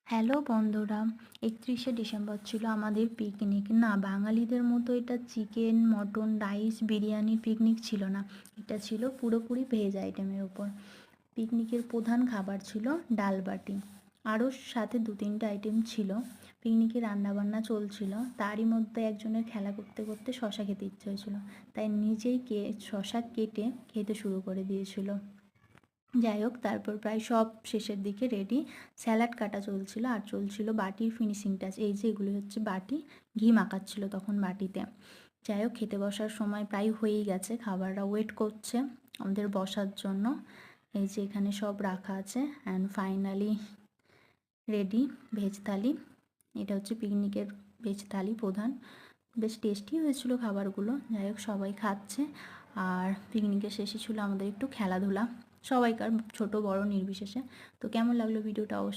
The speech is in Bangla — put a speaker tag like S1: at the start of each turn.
S1: হ্যালো বন্ধুরা, 31শে ডিসেম্বর ছিল আমাদের পিকনিক। না, বাঙালিদের মতো এটা চিকেন, মটন, রাইস, বিরিয়ানির পিকনিক ছিল না। এটা ছিল পুরোপুরি ভেজ আইটেমের উপর। পিকনিকের প্রধান খাবার ছিল ডাল বাটি। আরও সাথে 2-3টে আইটেম ছিল। পিকনিকে রান্নাবান্না চলছিল, তারই মধ্যে একজনের খেলা করতে করতে শশা খেতে ইচ্ছে হয়েছিল, তাই নিজেই শশা কেটে খেতে শুরু করে দিয়েছিল। যাই হোক, তারপর প্রায় সব শেষের দিকে রেডি। স্যালাড কাটা চলছিল আর চলছিল বাটির ফিনিশিং টাচ। এই যে এগুলো হচ্ছে বাটি, ঘি মাখাচ্ছিল তখন বাটিতে। যাই হোক, খেতে বসার সময় প্রায় হয়েই গেছে, খাবাররা ওয়েট করছে আমাদের বসার জন্য। এই যে এখানে সব রাখা আছে অ্যান্ড ফাইনালি রেডি ভেজ থালি। এটা হচ্ছে পিকনিকের ভেজ থালি প্রধান। বেশ টেস্টি হয়েছিল খাবারগুলো। যাই হোক, সবাই খাচ্ছে। আর পিকনিকের শেষে ছিল আমাদের একটু খেলাধুলা, সবাইকার, ছোট বড় নির্বিশেষে। তো কেমন লাগলো ভিডিওটা অবশ্যই